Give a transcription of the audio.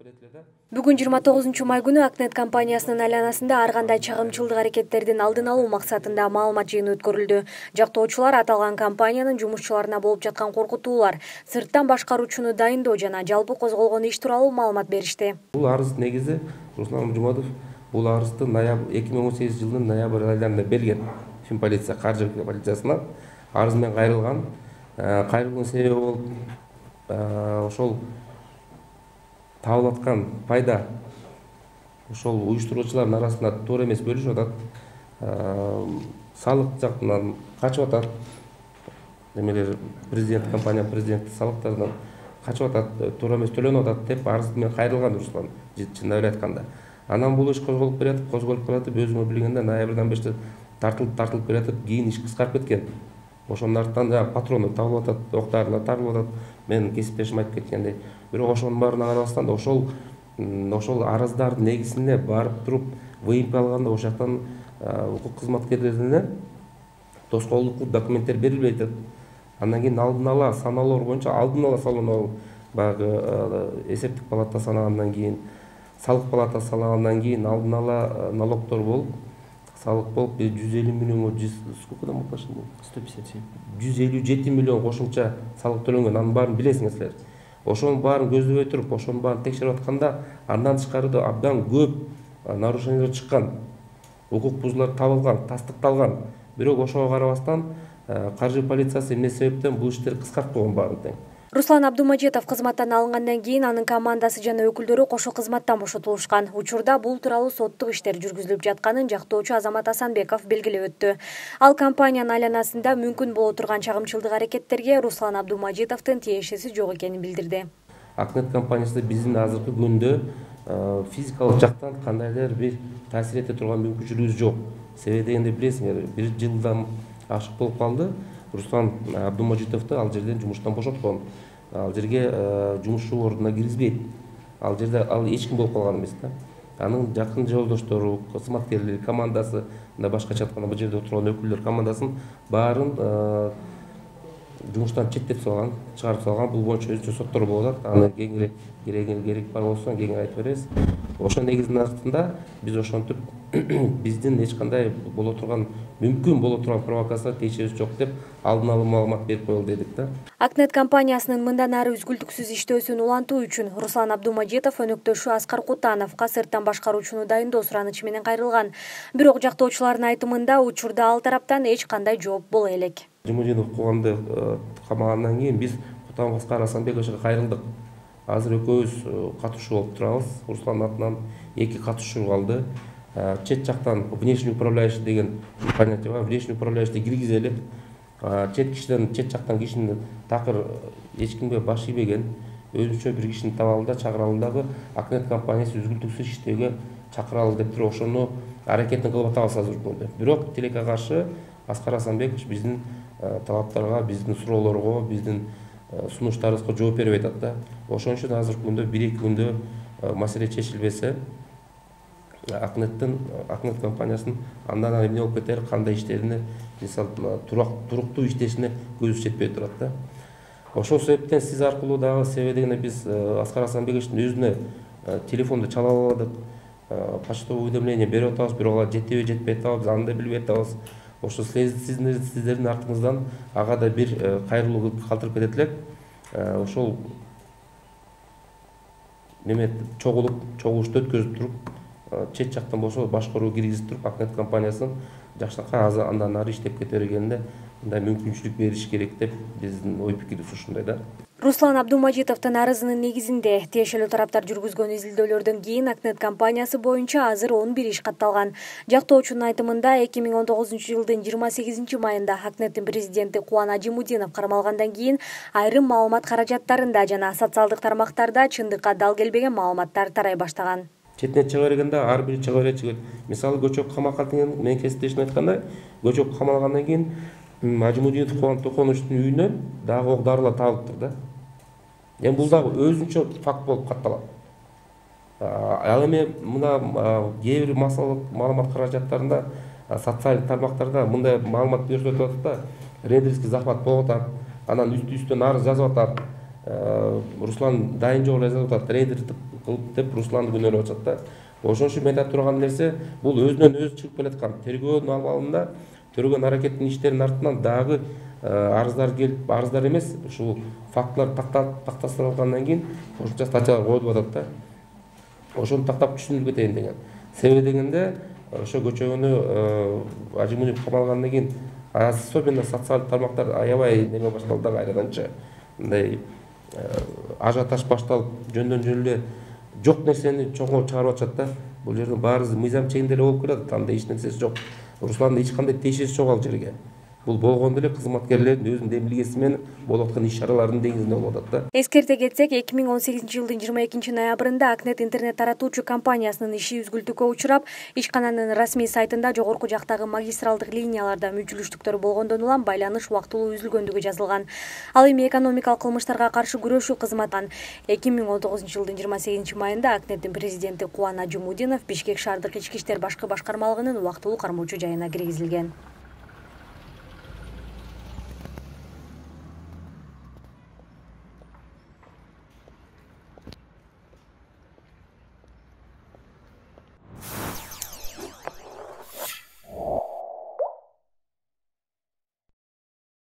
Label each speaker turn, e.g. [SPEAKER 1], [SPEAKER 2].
[SPEAKER 1] Бүгүн 29 май күнү Акнет компаниясынын айланасында ар кандай чагымчылдык аракеттердин алдын алуу максатында маалымат жыйыны өткөрүлдү. Жактоочулар аталган компаниянын жумушчуларына болуп жаткан коркутуулар, сырттан башкаруучуну дайындоо жана жалпы козголгон иш тууралуу маалымат беришти.
[SPEAKER 2] Бул арыз негизи Руслан Жумадов бул арызды 2018 жылдын ноябрь айларында берген полиция, каржы полициясына арыз менен кайрылган. Кайрылган себеби болуп ошол табылып аткан пайда ошол уюштуруучулардын арасында туура эмес бөлүшүп атат. Салык жактан качып атат. Немелер компания президенти салыктардан качып атат, туура эмес төлөнүп атат деп арыз менен кайрылган Руслан, чындап эле айтканда. Анан бул иш козголуп келатып, өзүңөр билгендей ноябрдан бери тартылып келатып, кийин иш кыскарып кеткен. Ошонун артынан патрону табылып атат, октарлар табылып атат. Мен кесиптешим айтып кеткендей. Бирок ошонун баарына карабастан ошол арыздардын негизинде барып туруп ВНП алганда ошол жактан укук кызматкерлерине тоскоолдук документтер берилбей атат. Андан кийин алдын ала санаалар боюнча салынуу баягы эсептик палата санагандан кийин, салык палатасы санагандан кийин алдын ала налогдор болуп, салык болуп 150 миллионго сколкодан башлашты?
[SPEAKER 3] 157.
[SPEAKER 2] 157 миллион кошумча салык төлөнгөн. Анын баарын билесиңер силер. Ошонун баарын көздөбөй туруп, ошонун баарын текшерип атканда, андан тышкары да абдан көп нарушениялар чыккан. Укук бузуулар табылган, тастыкталган. Бирок ошого карабастан каржы полициясы эмне себептен бул иштерди кыскартып койгон баарын тең.
[SPEAKER 1] Руслан Абдумажитов кызматтан алынгандан кийин анын командасы жана өкүлдөрү кошо кызматтан бошотулушкан. Учурда бул тууралуу соттук иштер жүргүзүлүп жатканын жактоочу Азамат Асанбеков белгилеп өттү. Ал компаниянын айланасында мүмкүн боло турган чагымчылдык аракеттерге Руслан Абдумажитовдун тиешеси жок экенин билдирди.
[SPEAKER 2] Акнет компаниясы биздин азыркы күндө физикалык жактан кандайдыр бир таасир эте турган мүмкүнчүлүгүбүз жок. Себеби дегенде билесиңер, 1 жылдан ашык болуп калды. Руслан Абдумажитовду ал жерден жумуштан бошоткон. Ал жерге жумушчу ордуна киргизбейт. Ал жерде эч ким болуп калган эмес да. Анын жакын жолдоштору, кызматкерлери, командасы да башкача айтканда бул жерде отурган өкүлдөр командасын баарын жумуштан четтетип салган, чыгарып салган. Бул боюнча өзүнчө соттор болуп атат. Аны кеңири керек бар болсо кеңири айтып беребиз. Ошол негиздин астында биз ошентип биздин эч кандай боло турган мүмкүн боло турган провокация тиешебиз жок деп алдын ала маалымат берип коелу дедик да.
[SPEAKER 1] Акнет компаниясынын мындан ары үзгүлтүксүз иштөөсүн улантуу үчүн Руслан Абдумажитов өнөктөшү Аскар Кутановго сырттан башкаруучуну дайындоо суранычы менен кайрылган. Бирок жактоочулардын айтымында учурда ал тараптан эч кандай жооп боло элек.
[SPEAKER 2] Жумадинов кууганды камагандан кийин биз Кутанов Аскар Асанбековичке кайрылдык. Азыр экөөбүз катышуу болуп турабыз. Руслан атынан 2 катышуу калды. Чет жактан внешний управляющий деген понятие бар. Внешний управляющий киргизели. Чет жактан кишини такыр эч кимге баш ийбеген өзүнчө бир кишини табалы да чакыралы дагы Акнет компаниясы үзгүлтүксүз иштөөгө чакыралы деп туруп ошону аракетин кылып атабыз азыркы күндө. Бирок тилекке каршы Аскар Асанбекович биздин талаптарга, биздин суроолорго, биздин сунуштарыбызга жооп бербей атат да. Ошон үчүн азыркы күндө 1-2 күндө маселе чечилбесе Акнет компаниясынын андан ары эмне болуп кетер, кандай иштерине, мисалы туруктуу иштешине көзүбүз жетпей турат да. Ошол себептен сиз аркылуу дагы себеби дегенде биз Аскар Асанбековичтин өзүнө телефонду чала аладык, почтовый уведомление берип атабыз, бирок алар жетеби жетпей атабыз, аны да билбей атабыз. Ошо сиздердин артыңыздан ага да бир кайрылуу калтырып кетет элек. Ошол неме чогулушту өткөзүп туруп, чет жактан болсо башкаруу киргизип туруп, Акнет компаниясын жакшынакай андан ары иштеп кете бергенде мындай мүмкүнчүлүк бериш керек деп биздин ой пикирибиз ушундай да.
[SPEAKER 1] Руслан Абдумажитовдун арызынын негизинде тиешелүү тараптар жүргүзгөн изилдөөлөрдөн кийин Акнет компаниясы боюнча азыр 11 иш катталган. Жактоочунун айтымында 2019-жылдын 28 майында Акнеттин президенти Кубан Ажимудинов кармалгандан кийин айрым маалымат каражаттарында жана социалдык тармактарда чындыкка дал келбеген маалыматтар тарай баштаган.
[SPEAKER 2] Четине чыга бергенде ар бир чыга берет. Мисалы көчөк камакка мен кесиптешим айткандай, көчөк камалгандан кийин Ажимудинов Кубан Токоновичтин үйүнөн дагы ок дарылар табылыптыр да. Эми бул дагы өзүнчө факт болуп катталат. Ал эми мына кээ бир маалымат каражаттарында, социалдык тармактарда мындай маалымат көрсөтүп атат да, рейдерский захват болуп атат, анан үстүнөн арыз жазып атат, Руслан дайын жок эле жазып атат, трейдер кылып деп Русланды күнөөлөп атат да. Ошон үчүн мен айтып турган нерсе, бул өзүнөн өзү чыгып келаткан тергөөнүн абалында төрөгөн аракеттин иштеринин артынан дагы арыздар келип, арыздар эмес, ушул фактылар тактастырылгандан кийин кошумча статьялар коюлуп атат да. Ошону тактап түшүндүрүп кетейин деген. Себеби дегенде ошо көчөгөнү Ажимунов камалгандан кийин особенно социалдык тармактар аябай неме башталды да, кайраданчы мындай ажиотаж башталып, жөндөн жөн эле жок нерсени чоңго чыгарып атышат да. Бул жердин баары мыйзам чегинде эле болуп келатат, анда эч нерсеси жок. Русландын эч кандай тиешеси жок ал жерге. Бул болгондо эле кызматкерлердин өзүнүн демилгеси менен болуп аткан иш-чаралардын негизинде болуп атат да.
[SPEAKER 1] Эскерте кетсек, 2018-жылдын 22-ноябрында Акнет интернет таратуучу компаниясынын иши үзгүлтүккө учурап, ишкананын расмий сайтында жогорку жактагы магистралдык линияларда мүчүлүштүктөр болгондон улам байланыш убактылуу үзүлгөндүгү жазылган. Ал эми экономикалык кылмыштарга каршы күрөшүү кызматан 2019-жылдын 28-майында Акнеттин президенти Кубан Ажимудинов Бишкек шаардык ички иштер башкы башкармалыгынын убактылуу кармоочу жайына киргизилген.